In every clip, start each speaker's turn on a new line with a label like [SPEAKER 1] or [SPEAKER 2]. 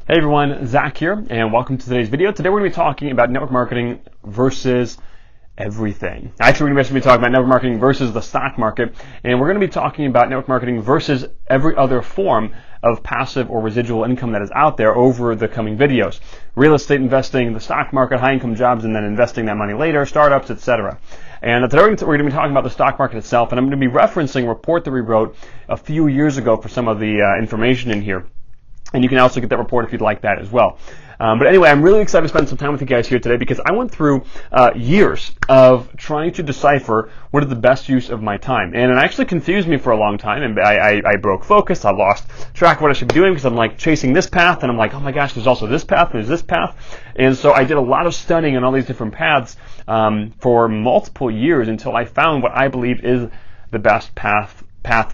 [SPEAKER 1] Hey everyone, Zach here, and welcome to today's video. Today we're going to be talking about network marketing versus everything. Actually, we're going to be talking about network marketing versus the stock market, and we're going to be talking about network marketing versus every other form of passive or residual income that is out there over the coming videos. Real estate investing, the stock market, high income jobs, and then investing that money later, startups, etc. And today we're going to be talking about the stock market itself, and I'm going to be referencing a report that we wrote a few years ago for some of the information in here. And you can also get that report if you'd like that as well. But anyway, I'm really excited to spend some time with you guys here today because I went through years of trying to decipher what is the best use of my time. And it actually confused me for a long time, and I broke focus. I lost track of what I should be doing because I'm like chasing this path, and I'm like, oh my gosh, there's also this path, and there's this path. And so I did a lot of studying on all these different paths for multiple years until I found what I believe is the best path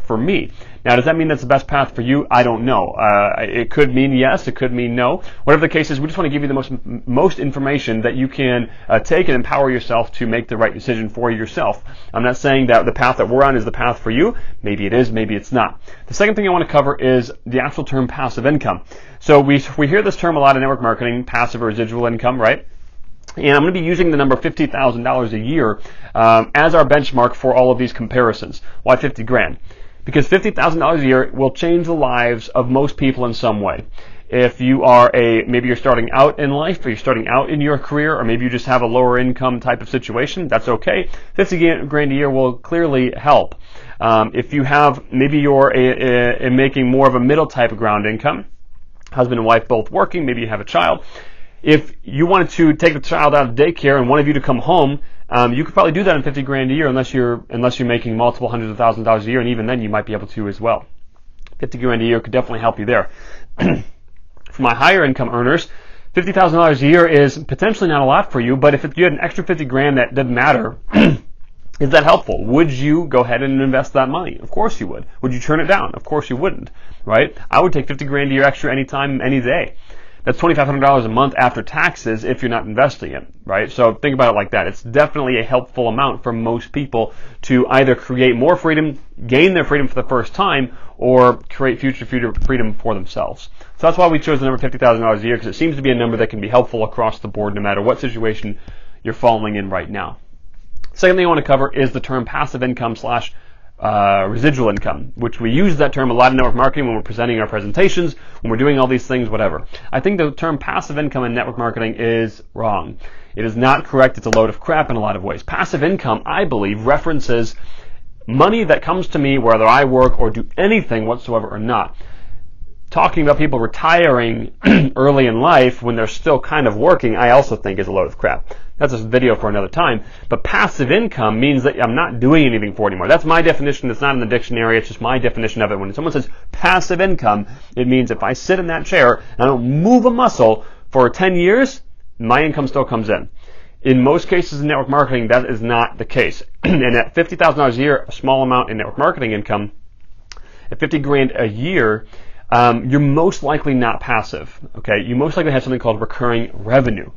[SPEAKER 1] for me. Now, does that mean that's the best path for you? I don't know. It could mean yes, it could mean no. Whatever the case is, we just want to give you the most information that you can take and empower yourself to make the right decision for yourself. I'm not saying that the path that we're on is the path for you. Maybe it is, maybe it's not. The second thing I want to cover is the actual term passive income. So we hear this term a lot in network marketing, passive or residual income, right? And I'm going to be using the number $50,000 a year as our benchmark for all of these comparisons. Why 50 grand? Because $50,000 a year will change the lives of most people in some way. If you are maybe you're starting out in life, or you're starting out in your career, or maybe you just have a lower income type of situation, that's okay. 50 grand a year will clearly help. If you have, maybe you're making more of a middle type of ground income, husband and wife both working, maybe you have a child. If you wanted to take the child out of daycare and one of you to come home, you could probably do that in 50 grand a year unless you're making multiple hundreds of thousands of dollars a year, and even then you might be able to as well. 50 grand a year could definitely help you there. For my higher income earners, $50,000 a year is potentially not a lot for you, but if you had an extra 50 grand that didn't matter, is that helpful? Would you go ahead and invest that money? Of course you would. Would you turn it down? Of course you wouldn't, right? I would take 50 grand a year extra anytime, any day. That's $2,500 a month after taxes if you're not investing it, right? So think about it like that. It's definitely a helpful amount for most people to either create more freedom, gain their freedom for the first time, or create future freedom for themselves. So that's why we chose the number $50,000 a year, because it seems to be a number that can be helpful across the board no matter what situation you're falling in right now. Second thing I want to cover is the term passive income / residual income, which we use that term a lot in network marketing when we're presenting our presentations, when we're doing all these things, whatever. I think the term passive income in network marketing is wrong. It is not correct. It's a load of crap in a lot of ways. Passive income, I believe, references money that comes to me whether I work or do anything whatsoever or not. Talking about people retiring early in life when they're still kind of working, I also think is a load of crap. That's a video for another time. But passive income means that I'm not doing anything for it anymore. That's my definition. It's not in the dictionary. It's just my definition of it. When someone says passive income, it means if I sit in that chair and I don't move a muscle for 10 years, my income still comes in. In most cases in network marketing, that is not the case. And at $50,000 a year, a small amount in network marketing income, at 50 grand a year, you're most likely not passive. Okay, you most likely have something called recurring revenue.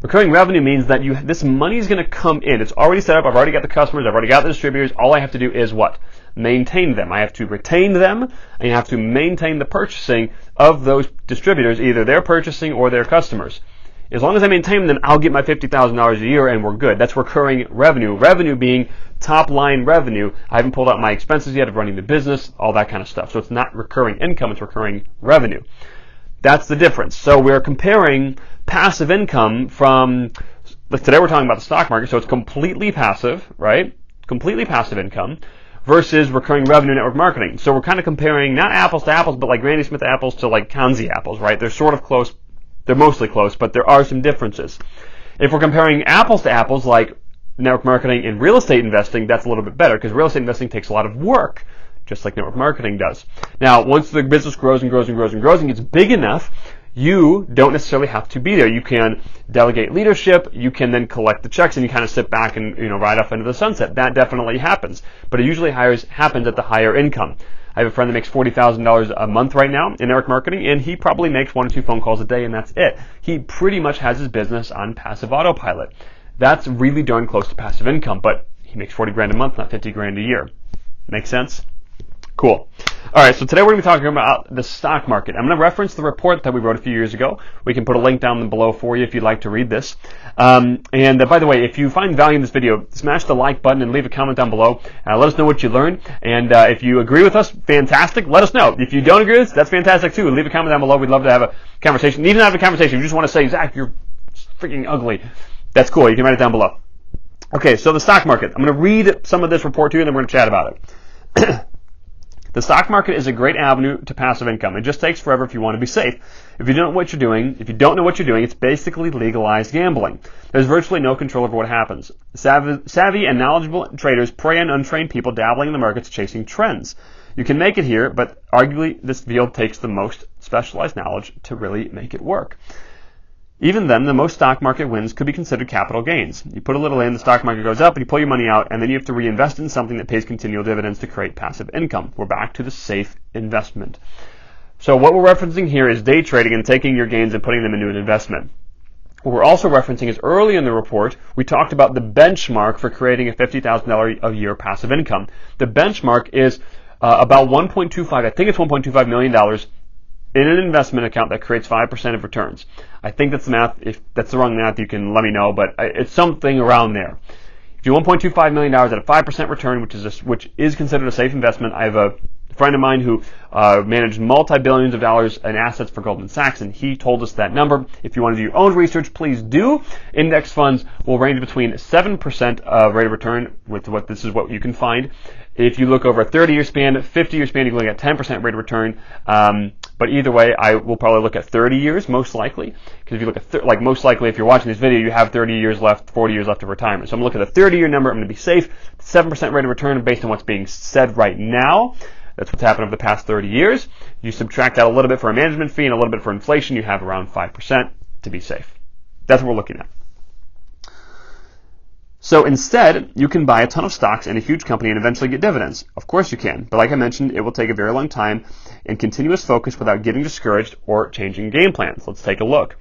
[SPEAKER 1] Recurring revenue means that this money is going to come in. It's already set up. I've already got the customers. I've already got the distributors. All I have to do is what? Maintain them. I have to retain them, and I have to maintain the purchasing of those distributors, either their purchasing or their customers. As long as I maintain them, I'll get my $50,000 a year, and we're good. That's recurring revenue. Revenue being top-line revenue. I haven't pulled out my expenses yet of running the business, all that kind of stuff. So it's not recurring income, it's recurring revenue. That's the difference. So we're comparing passive income from, today we're talking about the stock market, so it's completely passive, right? Completely passive income versus recurring revenue network marketing. So we're kind of comparing not apples to apples, but like Granny Smith apples to like Kanzi apples, right? They're sort of close. They're mostly close, but there are some differences. If we're comparing apples to apples, like network marketing and real estate investing, that's a little bit better because real estate investing takes a lot of work, just like network marketing does. Now, once the business grows and grows and grows and grows and gets big enough, you don't necessarily have to be there. You can delegate leadership. You can then collect the checks, and you kind of sit back and ride off into the sunset. That definitely happens, but it usually happens at the higher income. I have a friend that makes $40,000 a month right now in network marketing, and he probably makes 1 or 2 phone calls a day, and that's it. He pretty much has his business on passive autopilot. That's really darn close to passive income, but he makes 40 grand a month, not 50 grand a year. Make sense? Cool. All right, so today we're going to be talking about the stock market. I'm going to reference the report that we wrote a few years ago. We can put a link down below for you if you'd like to read this. By the way, if you find value in this video, smash the like button and leave a comment down below. Let us know what you learned. And if you agree with us, fantastic. Let us know. If you don't agree with us, that's fantastic too. Leave a comment down below. We'd love to have a conversation. You need to have a conversation. If you just want to say, Zach, you're freaking ugly, that's cool. You can write it down below. Okay, so the stock market. I'm going to read some of this report to you, and then we're going to chat about it. The stock market is a great avenue to passive income. It just takes forever if you want to be safe. If you don't know what you're doing, it's basically legalized gambling. There's virtually no control over what happens. Savvy and knowledgeable traders prey on untrained people dabbling in the markets chasing trends. You can make it here, but arguably this field takes the most specialized knowledge to really make it work. Even then, the most stock market wins could be considered capital gains. You put a little in, the stock market goes up, and you pull your money out, and then you have to reinvest in something that pays continual dividends to create passive income. We're back to the safe investment. So what we're referencing here is day trading and taking your gains and putting them into an investment. What we're also referencing is early in the report, we talked about the benchmark for creating a $50,000 a year passive income. The benchmark is about I think it's $1.25 million in an investment account that creates 5% of returns. I think that's the math. If that's the wrong math, you can let me know, but it's something around there. If you $1.25 million at a 5% return, which is considered a safe investment, I have a friend of mine who managed multi-billions of dollars in assets for Goldman Sachs, and he told us that number. If you want to do your own research, please do. Index funds will range between 7% of rate of return, this is what you can find. If you look over a 30-year span, 50-year span, you can look at 10% rate of return. But either way, I will probably look at 30 years, most likely. Because if you look at, most likely, if you're watching this video, you have 30 years left, 40 years left of retirement. So I'm going to look at a 30-year number. I'm going to be safe. 7% rate of return based on what's being said right now. That's what's happened over the past 30 years. You subtract out a little bit for a management fee and a little bit for inflation, you have around 5% to be safe. That's what we're looking at. So instead, you can buy a ton of stocks in a huge company and eventually get dividends. Of course you can, but like I mentioned, it will take a very long time and continuous focus without getting discouraged or changing game plans. Let's take a look.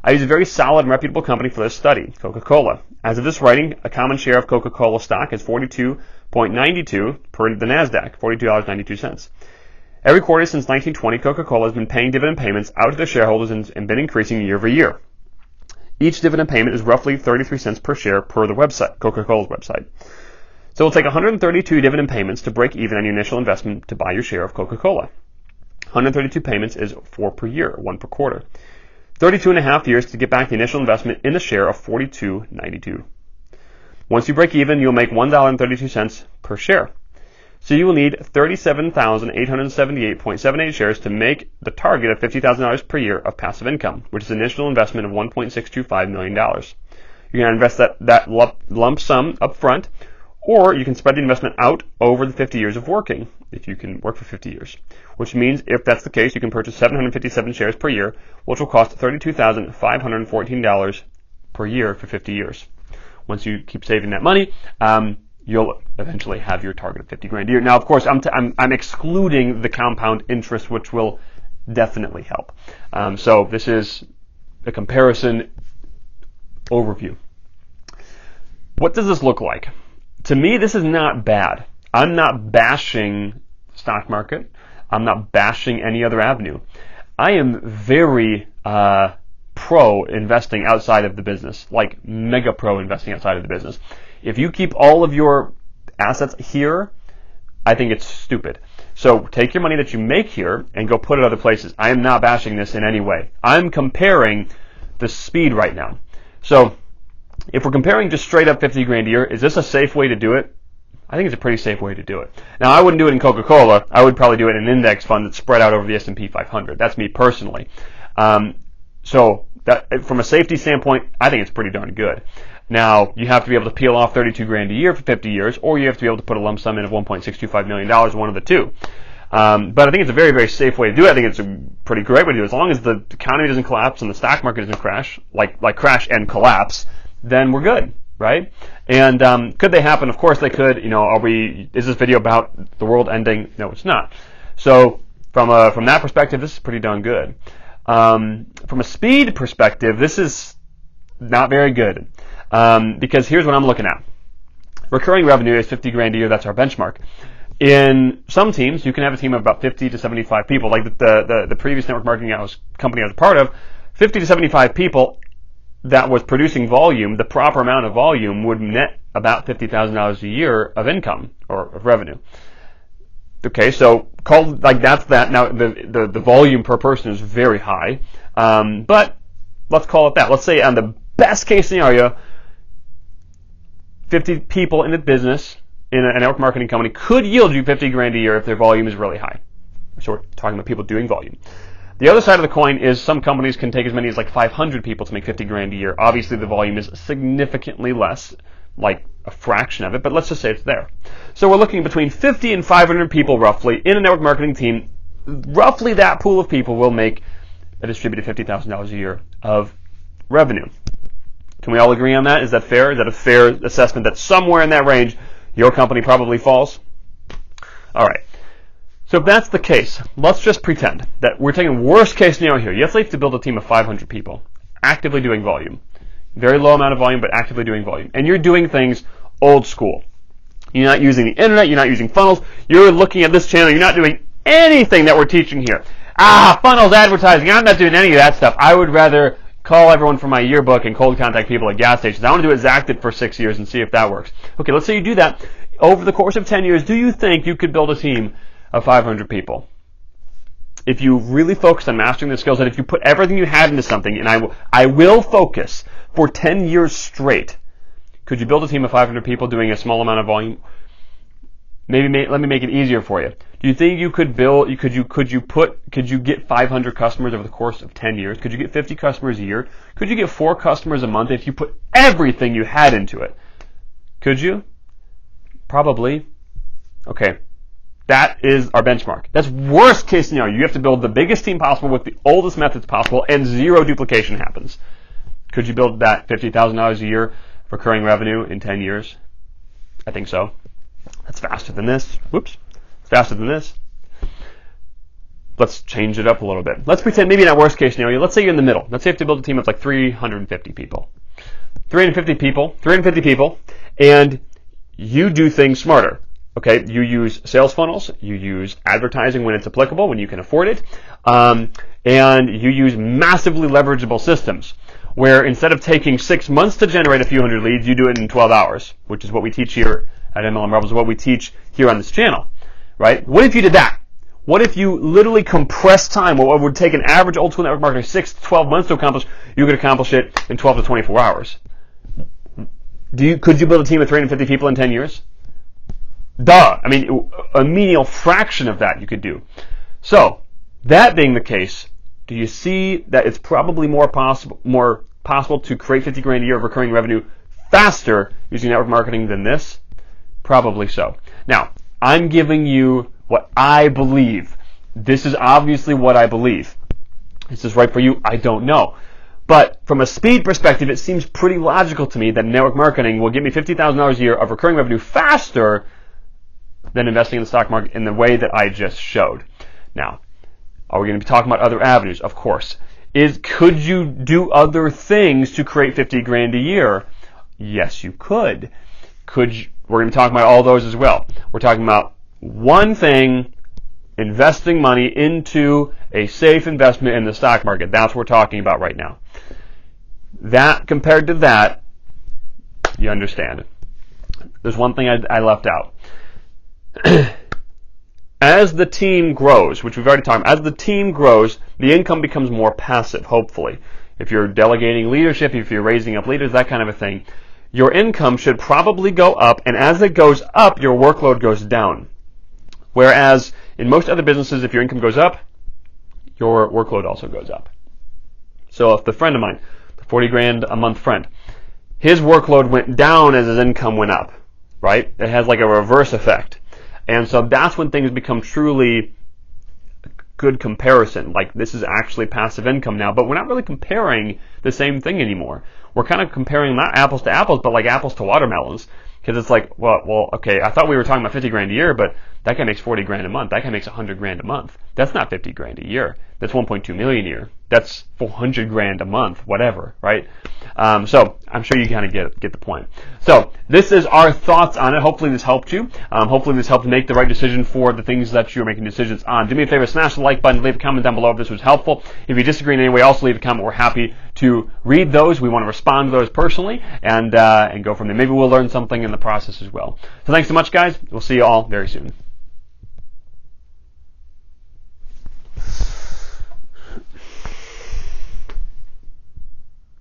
[SPEAKER 1] I use a very solid and reputable company for this study, Coca-Cola. As of this writing, a common share of Coca-Cola stock is $42.92 per the NASDAQ, $42.92. Every quarter since 1920, Coca-Cola has been paying dividend payments out to their shareholders and been increasing year over year. Each dividend payment is roughly 33 cents per share per the website, Coca-Cola's website. So it'll take 132 dividend payments to break even on your initial investment to buy your share of Coca-Cola. 132 payments is 4 per year, 1 per quarter. 32 and a half years to get back the initial investment in the share of $42.92. Once you break even, you'll make $1.32 per share. So you will need 37,878.78 shares to make the target of $50,000 per year of passive income, which is an initial investment of $1.625 million. You're going to invest that lump sum up front, or you can spread the investment out over the 50 years of working, if you can work for 50 years. Which means, if that's the case, you can purchase 757 shares per year, which will cost $32,514 per year for 50 years. Once you keep saving that money, you'll eventually have your target of 50 grand a year. Now, of course, I'm excluding the compound interest, which will definitely help. So this is a comparison overview. What does this look like? To me, this is not bad. I'm not bashing stock market. I'm not bashing any other avenue. I am very pro investing outside of the business, like mega pro investing outside of the business. If you keep all of your assets here, I think it's stupid. So take your money that you make here and go put it other places. I am not bashing this in any way. I'm comparing the speed right now. So if we're comparing just straight up 50 grand a year, is this a safe way to do it? I think it's a pretty safe way to do it. Now, I wouldn't do it in Coca-Cola. I would probably do it in an index fund that's spread out over the S&P 500. That's me personally. So that, from a safety standpoint, I think it's pretty darn good. Now, you have to be able to peel off 32 grand a year for 50 years, or you have to be able to put a lump sum in of $1.625 million, one of the two. But I think it's a very, very safe way to do it. I think it's a pretty great way to do it. As long as the economy doesn't collapse and the stock market doesn't crash, like crash and collapse, then we're good, right? And could they happen? Of course they could. Is this video about the world ending? No, it's not. So from that perspective, this is pretty darn good. From a speed perspective, this is not very good. Because here's what I'm looking at. Recurring revenue is 50 grand a year. That's our benchmark. In some teams, you can have a team of about 50 to 75 people. Like the previous network marketing company I was a part of, 50 to 75 people that was producing volume, the proper amount of volume would net about $50,000 a year of income or of revenue. Okay, so called like that's that. Now the volume per person is very high, but let's call it that. Let's say on the best case scenario, 50 people in the business in a network marketing company could yield you 50 grand a year if their volume is really high. So we're talking about people doing volume. The other side of the coin is some companies can take as many as like 500 people to make 50 grand a year. Obviously the volume is significantly less, like a fraction of it, but let's just say it's there. So we're looking between 50 and 500 people roughly in a network marketing team. Roughly that pool of people will make a distributed $50,000 a year of revenue. Can we all agree on that? Is that fair? Is that a fair assessment that somewhere in that range your company probably falls? All right. So if that's the case, let's just pretend that we're taking worst case scenario here. You have to build a team of 500 people actively doing volume. Very low amount of volume, but actively doing volume. And you're doing things old school. You're not using the internet. You're not using funnels. You're looking at this channel. You're not doing anything that we're teaching here. Funnels, advertising. I'm not doing any of that stuff. I would rather call everyone from my yearbook and cold contact people at gas stations. I want to do it exacted for 6 years and see if that works. Okay, let's say you do that. Over the course of 10 years, do you think you could build a team of 500 people? If you really focus on mastering the skills, and if you put everything you had into something, and I will focus for 10 years straight, could you build a team of 500 people doing a small amount of volume? Let me make it easier for you. Do you think you could build? Could you get 500 customers over the course of 10 years? Could you get 50 customers a year? Could you get 4 customers a month if you put everything you had into it? Could you? Probably. Okay. That is our benchmark. That's worst case scenario. You have to build the biggest team possible with the oldest methods possible, and 0 duplication happens. Could you build that $50,000 a year recurring revenue in 10 years? I think so. That's faster than this. Whoops. It's faster than this. Let's change it up a little bit. Let's pretend maybe not worst case scenario. Let's say you're in the middle. Let's say you have to build a team of like 350 people. 350 people, and you do things smarter. Okay, you use sales funnels, you use advertising when it's applicable, when you can afford it, and you use massively leverageable systems, where instead of taking 6 months to generate a few hundred leads, you do it in 12 hours, which is what we teach here at MLM Rebels, what we teach here on this channel, right? What if you did that? What if you literally compress time, what would take an average old school network marketer 6 to 12 months to accomplish, you could accomplish it in 12 to 24 hours? Could you build a team of 350 people in 10 years? Duh. I mean, a menial fraction of that you could do. So, that being the case, do you see that it's probably more possible to create 50 grand a year of recurring revenue faster using network marketing than this? Probably so. Now, I'm giving you what I believe. This is obviously what I believe. Is this right for you? I don't know. But from a speed perspective, it seems pretty logical to me that network marketing will give me $50,000 a year of recurring revenue faster than investing in the stock market in the way that I just showed. Now, are we going to be talking about other avenues? Of course. Could you do other things to create 50 grand a year? Yes, you could. We're going to be talking about all those as well. We're talking about one thing, investing money into a safe investment in the stock market. That's what we're talking about right now. That compared to that, you understand. There's one thing I left out. As the team grows, which we've already talked about, as the team grows, the income becomes more passive, hopefully. If you're delegating leadership, if you're raising up leaders, that kind of a thing, your income should probably go up, and as it goes up, your workload goes down. Whereas in most other businesses, if your income goes up, your workload also goes up. So if the friend of mine, the 40 grand a month friend, his workload went down as his income went up, right? It has like a reverse effect. And so that's when things become truly a good comparison. Like, this is actually passive income now, but we're not really comparing the same thing anymore. We're kind of comparing not apples to apples, but like apples to watermelons. Because it's like, well, okay, I thought we were talking about 50 grand a year, but that guy makes 40 grand a month. That guy makes 100 grand a month. That's not 50 grand a year. That's 1.2 million a year. That's 400 grand a month, whatever, right? So I'm sure you kind of get the point. So this is our thoughts on it. Hopefully this helped you. Hopefully this helped make the right decision for the things that you're making decisions on. Do me a favor, smash the like button, leave a comment down below if this was helpful. If you disagree in any way, also leave a comment. We're happy to read those. We want to respond to those personally and go from there. Maybe we'll learn something in the process as well. So thanks so much, guys. We'll see you all very soon.